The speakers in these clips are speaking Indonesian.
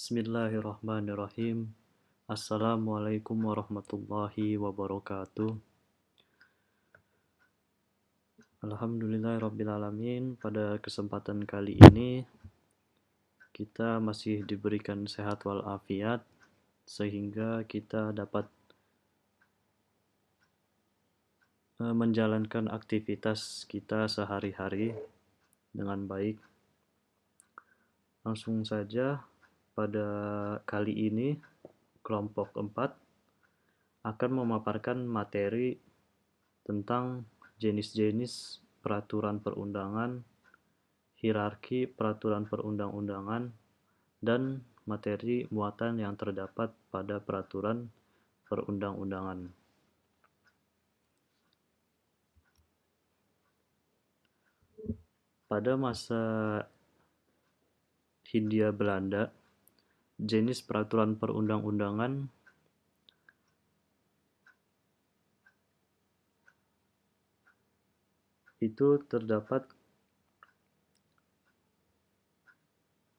Bismillahirrahmanirrahim. Assalamualaikum warahmatullahi wabarakatuh. Alhamdulillahirrabbilalamin. Pada kesempatan kali ini kita masih diberikan sehat walafiat sehingga kita dapat menjalankan aktivitas kita sehari-hari dengan baik. Langsung saja, pada kali ini kelompok 4 akan memaparkan materi tentang jenis-jenis peraturan perundangan, hierarki peraturan perundang-undangan, dan materi muatan yang terdapat pada peraturan perundang-undangan. Pada masa Hindia Belanda, jenis peraturan perundang-undangan itu terdapat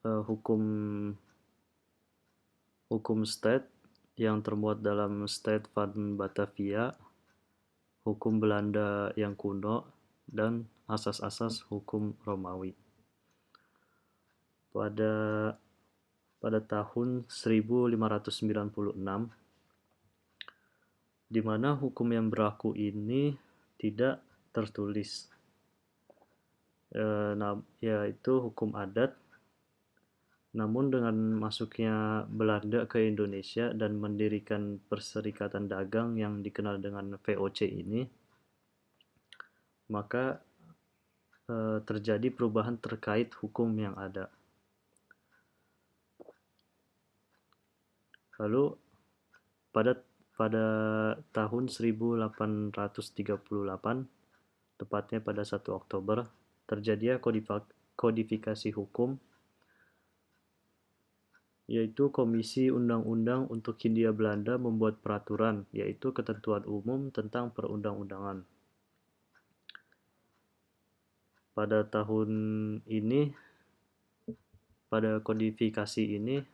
hukum state yang termuat dalam State van Batavia, hukum Belanda yang kuno, dan asas-asas hukum Romawi. Pada tahun 1596, di mana hukum yang berlaku ini tidak tertulis, yaitu hukum adat. Namun dengan masuknya Belanda ke Indonesia dan mendirikan Perserikatan Dagang yang dikenal dengan VOC ini, maka terjadi perubahan terkait hukum yang ada. Lalu pada tahun 1838, tepatnya pada 1 Oktober, terjadi kodifikasi hukum, yaitu Komisi Undang-Undang untuk Hindia Belanda membuat peraturan, yaitu ketentuan umum tentang perundang-undangan. Pada kodifikasi ini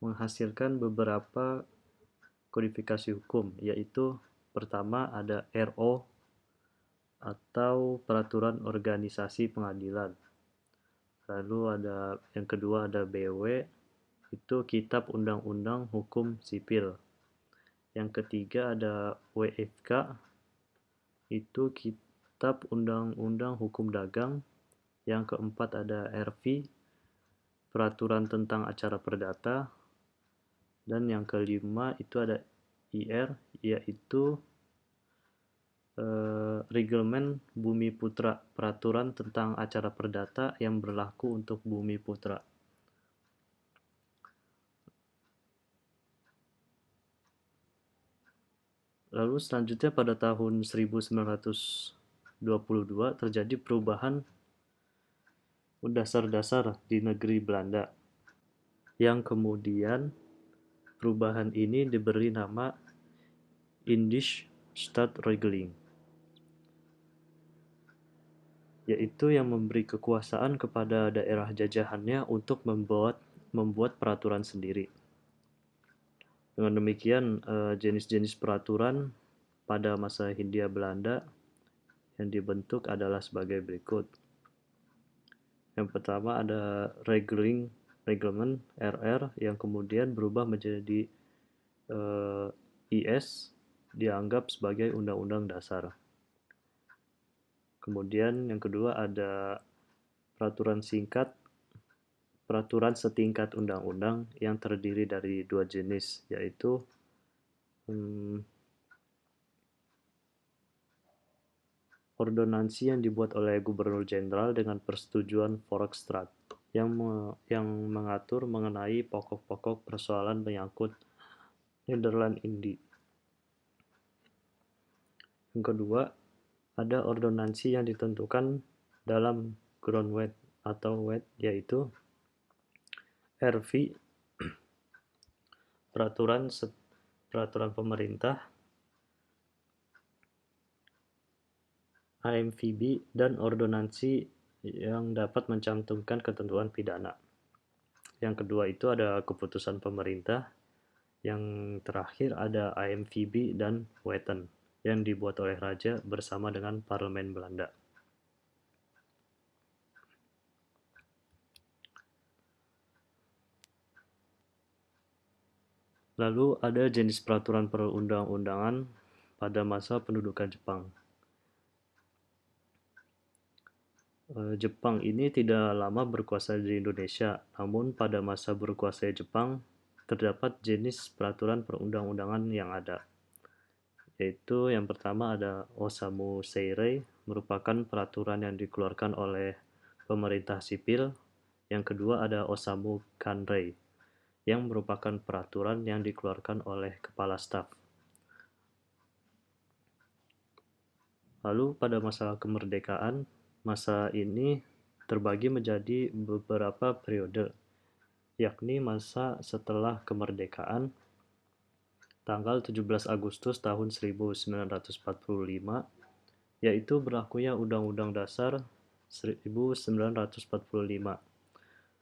menghasilkan beberapa kodifikasi hukum, yaitu pertama ada RO atau Peraturan Organisasi Pengadilan. Lalu yang kedua ada BW, itu Kitab Undang-Undang Hukum Sipil. Yang ketiga ada WFK, itu Kitab Undang-Undang Hukum Dagang. Yang keempat ada RV, Peraturan tentang Acara Perdata. Dan yang kelima itu ada IR, yaitu Reglement Bumi Putra, Peraturan tentang Acara Perdata yang berlaku untuk Bumi Putra. Lalu selanjutnya pada tahun 1922 terjadi perubahan dasar-dasar di negeri Belanda, yang kemudian perubahan ini diberi nama Indisch Stadregeling, yaitu yang memberi kekuasaan kepada daerah jajahannya untuk membuat peraturan sendiri. Dengan demikian, jenis-jenis peraturan pada masa Hindia Belanda yang dibentuk adalah sebagai berikut. Yang pertama ada Reglement RR yang kemudian berubah menjadi IS, dianggap sebagai undang-undang dasar. Kemudian yang kedua ada peraturan setingkat undang-undang yang terdiri dari dua jenis, yaitu ordonansi yang dibuat oleh Gubernur Jenderal dengan persetujuan Volksraad yang mengatur mengenai pokok-pokok persoalan menyangkut Nederland Indi. Yang kedua, ada ordonansi yang ditentukan dalam grondwet atau wet, yaitu RV, peraturan pemerintah, AMVB, dan ordonansi yang dapat mencantumkan ketentuan pidana. Yang kedua itu ada keputusan pemerintah. Yang terakhir ada AMVB dan Wetten yang dibuat oleh raja bersama dengan parlemen Belanda. Lalu ada jenis peraturan perundang-undangan pada masa pendudukan Jepang. Jepang ini tidak lama berkuasa di Indonesia, namun pada masa berkuasa Jepang terdapat jenis peraturan perundang-undangan yang ada. Yaitu yang pertama ada Osamu Seirei, merupakan peraturan yang dikeluarkan oleh pemerintah sipil. Yang kedua ada Osamu Kanrei, yang merupakan peraturan yang dikeluarkan oleh kepala staf. Lalu pada masa kemerdekaan, masa ini terbagi menjadi beberapa periode, yakni masa setelah kemerdekaan, tanggal 17 Agustus tahun 1945, yaitu berlakunya Undang-Undang Dasar 1945,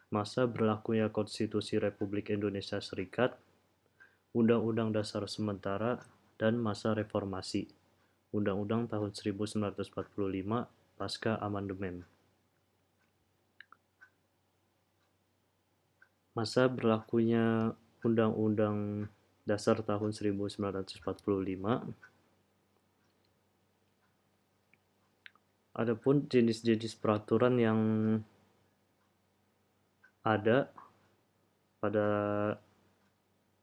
masa berlakunya Konstitusi Republik Indonesia Serikat, Undang-Undang Dasar Sementara, dan masa reformasi, Undang-Undang tahun 1945 pasca amandemen. Masa berlakunya Undang-Undang Dasar tahun 1945. Adapun jenis-jenis peraturan yang ada pada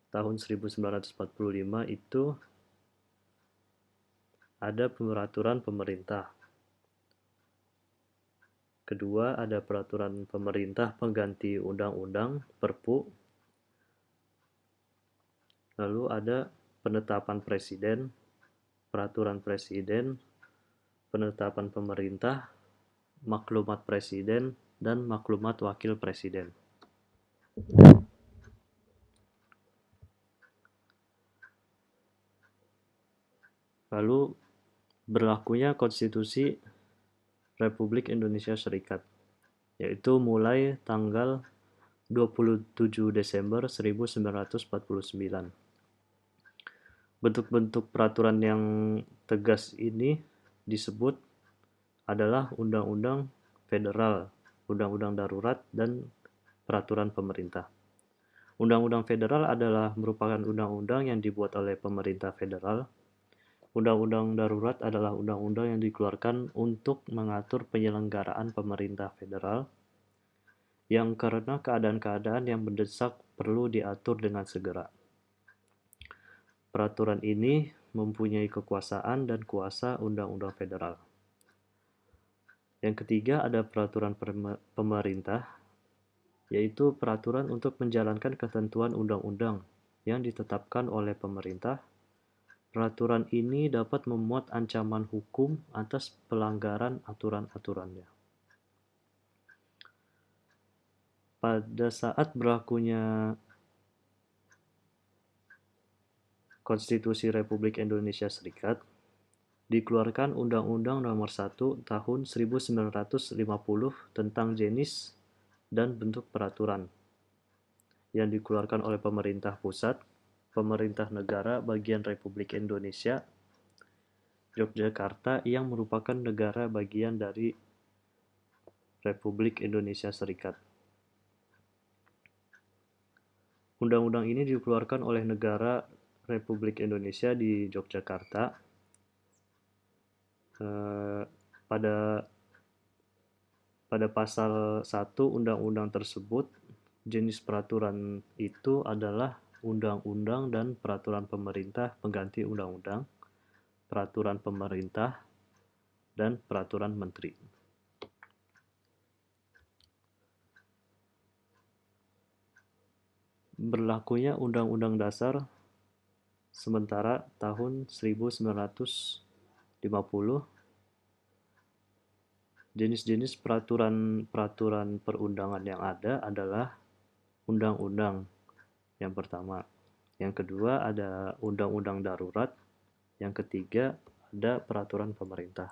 tahun 1945 itu ada peraturan pemerintah. Kedua, ada peraturan pemerintah pengganti undang-undang Perpu. Lalu ada penetapan presiden, peraturan presiden, penetapan pemerintah, maklumat presiden, dan maklumat wakil presiden. Lalu berlakunya Konstitusi Republik Indonesia Serikat, yaitu mulai tanggal 27 Desember 1949. Bentuk-bentuk peraturan yang tegas ini disebut adalah Undang-Undang Federal, Undang-Undang Darurat, dan Peraturan Pemerintah. Undang-Undang Federal adalah merupakan undang-undang yang dibuat oleh pemerintah federal. Undang-Undang Darurat adalah undang-undang yang dikeluarkan untuk mengatur penyelenggaraan pemerintah federal yang karena keadaan-keadaan yang mendesak perlu diatur dengan segera. Peraturan ini mempunyai kekuasaan dan kuasa undang-undang federal. Yang ketiga ada peraturan pemerintah, yaitu peraturan untuk menjalankan ketentuan undang-undang yang ditetapkan oleh pemerintah. Peraturan ini dapat memuat ancaman hukum atas pelanggaran aturan-aturannya. Pada saat berlakunya Konstitusi Republik Indonesia Serikat, dikeluarkan Undang-Undang Nomor 1 Tahun 1950 tentang jenis dan bentuk peraturan yang dikeluarkan oleh pemerintah pusat, pemerintah negara bagian Republik Indonesia, Yogyakarta yang merupakan negara bagian dari Republik Indonesia Serikat. Undang-undang ini dikeluarkan oleh negara Republik Indonesia di Yogyakarta pada pasal 1 undang-undang tersebut. Jenis peraturan itu adalah undang-undang dan peraturan pemerintah pengganti undang-undang, peraturan pemerintah, dan peraturan menteri. Berlakunya Undang-Undang Dasar Sementara tahun 1950. Jenis-jenis peraturan perundangan yang ada adalah undang-undang yang pertama. Yang kedua ada undang-undang darurat. Yang ketiga ada peraturan pemerintah.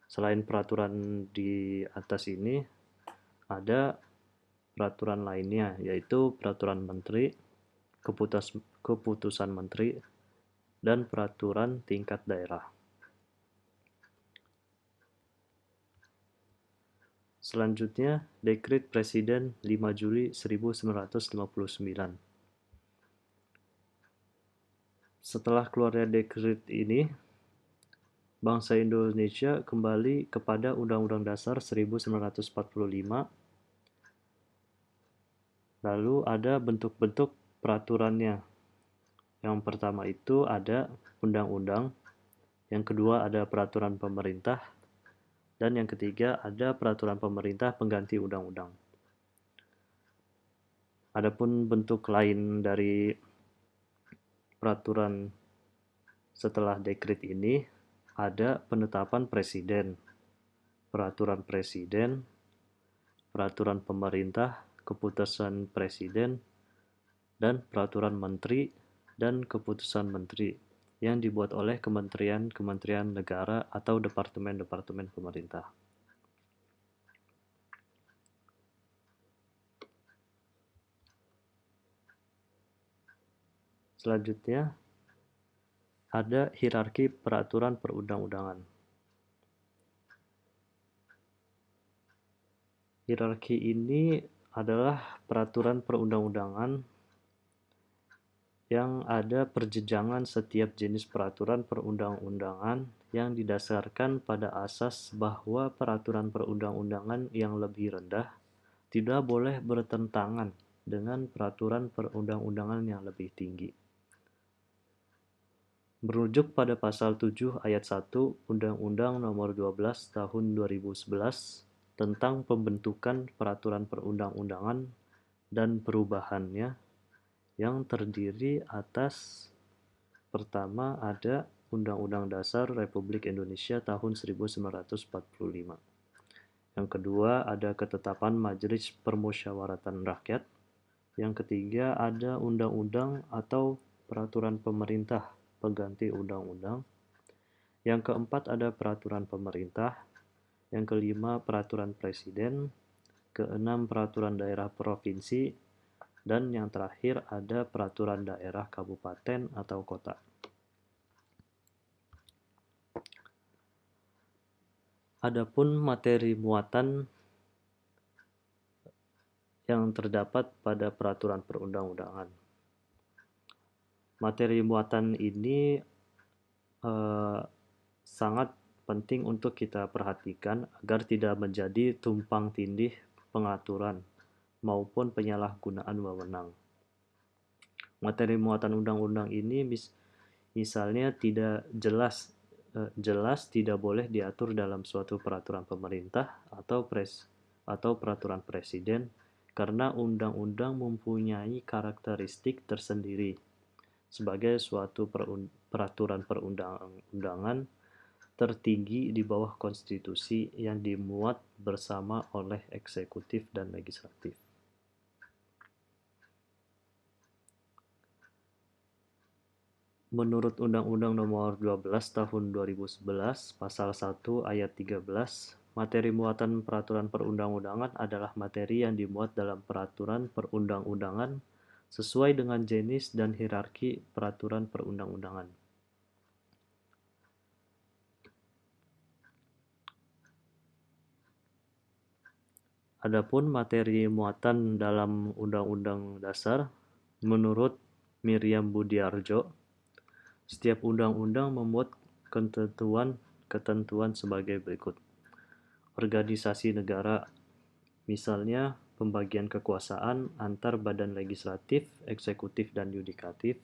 Selain peraturan di atas ini, ada peraturan lainnya, yaitu peraturan menteri, keputusan menteri, dan peraturan tingkat daerah. Selanjutnya, Dekret Presiden 5 Juli 1959. Setelah keluarnya dekret ini, bangsa Indonesia kembali kepada Undang-Undang Dasar 1945. Lalu ada bentuk-bentuk peraturannya. Yang pertama itu ada undang-undang, yang kedua ada peraturan pemerintah, dan yang ketiga ada peraturan pemerintah pengganti undang-undang. Adapun bentuk lain dari peraturan setelah dekret ini ada penetapan presiden, peraturan presiden, peraturan pemerintah, keputusan presiden, dan peraturan menteri dan keputusan menteri yang dibuat oleh kementerian-kementerian negara atau departemen-departemen pemerintah. Selanjutnya, ada hierarki peraturan perundang-undangan. Hierarki ini adalah peraturan perundang-undangan yang ada perjenjangan setiap jenis peraturan perundang-undangan yang didasarkan pada asas bahwa peraturan perundang-undangan yang lebih rendah tidak boleh bertentangan dengan peraturan perundang-undangan yang lebih tinggi. Merujuk pada pasal 7 ayat 1 Undang-Undang Nomor 12 Tahun 2011 tentang pembentukan peraturan perundang-undangan dan perubahannya yang terdiri atas pertama ada Undang-Undang Dasar Republik Indonesia tahun 1945. Yang kedua ada Ketetapan Majelis Permusyawaratan Rakyat. Yang ketiga ada undang-undang atau peraturan pemerintah pengganti undang-undang. Yang keempat ada peraturan pemerintah. Yang kelima peraturan presiden. Keenam peraturan daerah provinsi. Dan yang terakhir ada peraturan daerah kabupaten atau kota. Adapun materi muatan yang terdapat pada peraturan perundang-undangan. Materi muatan ini sangat penting untuk kita perhatikan agar tidak menjadi tumpang tindih pengaturan maupun penyalahgunaan wewenang. Materi muatan undang-undang ini misalnya tidak jelas tidak boleh diatur dalam suatu peraturan pemerintah atau peraturan presiden karena undang-undang mempunyai karakteristik tersendiri sebagai suatu peraturan perundang-undangan tertinggi di bawah konstitusi yang dimuat bersama oleh eksekutif dan legislatif. Menurut Undang-Undang Nomor 12 Tahun 2011 Pasal 1 Ayat 13, materi muatan peraturan perundang-undangan adalah materi yang dimuat dalam peraturan perundang-undangan sesuai dengan jenis dan hierarki peraturan perundang-undangan. Adapun materi muatan dalam Undang-Undang Dasar, menurut Miriam Budiarjo, setiap undang-undang memuat ketentuan sebagai berikut. Organisasi negara, misalnya pembagian kekuasaan antar badan legislatif, eksekutif, dan yudikatif.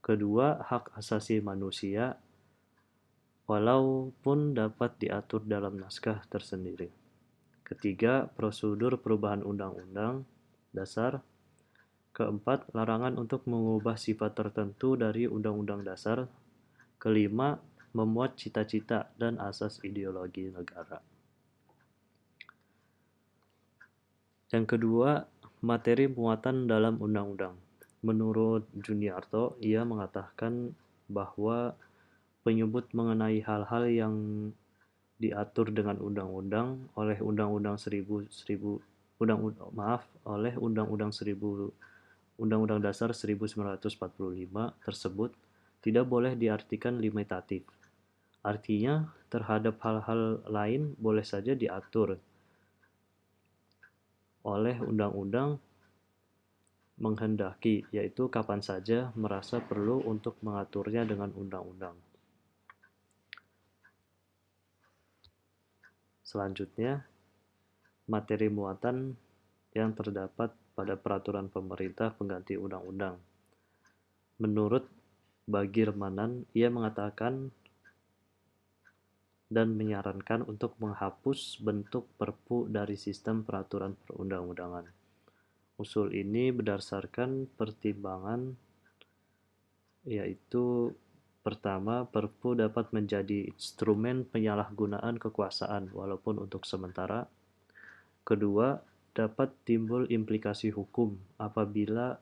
Kedua, hak asasi manusia, walaupun dapat diatur dalam naskah tersendiri. Ketiga, prosedur perubahan undang-undang dasar. Keempat, larangan untuk mengubah sifat tertentu dari undang-undang dasar. Kelima, memuat cita-cita dan asas ideologi negara. Yang kedua, materi muatan dalam undang-undang. Menurut Juniarto, ia mengatakan bahwa penyebut mengenai hal-hal yang diatur dengan undang-undang oleh Undang-Undang oleh Undang-Undang Dasar 1945 tersebut tidak boleh diartikan limitatif. Artinya, terhadap hal-hal lain boleh saja diatur oleh undang-undang menghendaki, yaitu kapan saja merasa perlu untuk mengaturnya dengan undang-undang. Selanjutnya, materi muatan yang terdapat pada peraturan pemerintah pengganti undang-undang. Menurut Bagirmanan, ia mengatakan dan menyarankan untuk menghapus bentuk Perpu dari sistem peraturan perundang-undangan. Usul ini berdasarkan pertimbangan, yaitu pertama, Perpu dapat menjadi instrumen penyalahgunaan kekuasaan walaupun untuk sementara. Kedua, dapat timbul implikasi hukum apabila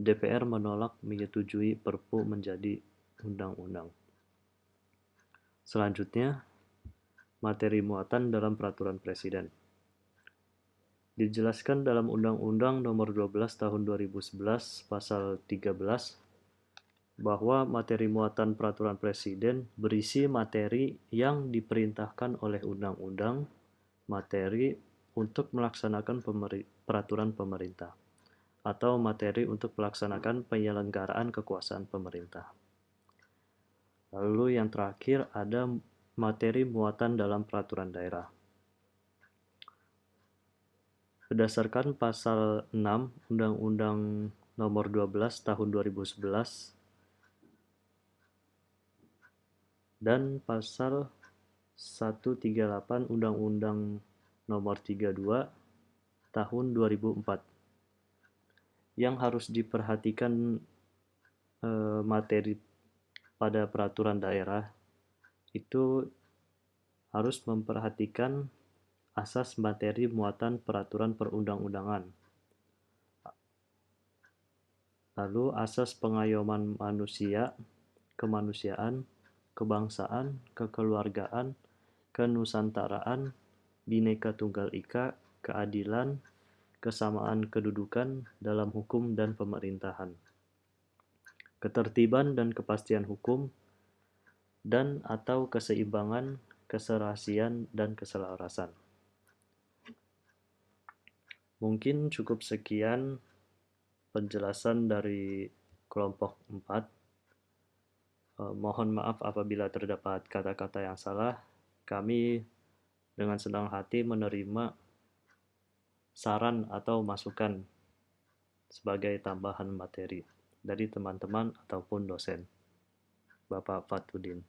DPR menolak menyetujui Perpu menjadi undang-undang. Selanjutnya, materi muatan dalam peraturan presiden. Dijelaskan dalam Undang-Undang Nomor 12 Tahun 2011 Pasal 13 bahwa materi muatan peraturan presiden berisi materi yang diperintahkan oleh undang-undang, materi untuk melaksanakan peraturan pemerintah, atau materi untuk melaksanakan penyelenggaraan kekuasaan pemerintah. Lalu yang terakhir ada materi muatan dalam peraturan daerah. Berdasarkan pasal 6 Undang-Undang Nomor 12 Tahun 2011 dan pasal 138 Undang-Undang Nomor 32 Tahun 2004 yang harus diperhatikan materi pada peraturan daerah itu harus memperhatikan asas materi muatan peraturan perundang-undangan. Lalu asas pengayoman manusia, kemanusiaan, kebangsaan, kekeluargaan, kenusantaraan, Bhinneka Tunggal Ika, keadilan, kesamaan kedudukan dalam hukum dan pemerintahan, ketertiban dan kepastian hukum, dan atau keseimbangan, keserasian, dan keselarasan. Mungkin cukup sekian penjelasan dari kelompok 4. Mohon maaf apabila terdapat kata-kata yang salah. Kami dengan senang hati menerima saran atau masukan sebagai tambahan materi dari teman-teman ataupun dosen. Bapak Fatudin.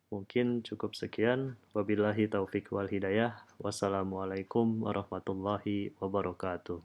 Mungkin cukup sekian. Wabillahi taufik wal hidayah. Wassalamualaikum warahmatullahi wabarakatuh.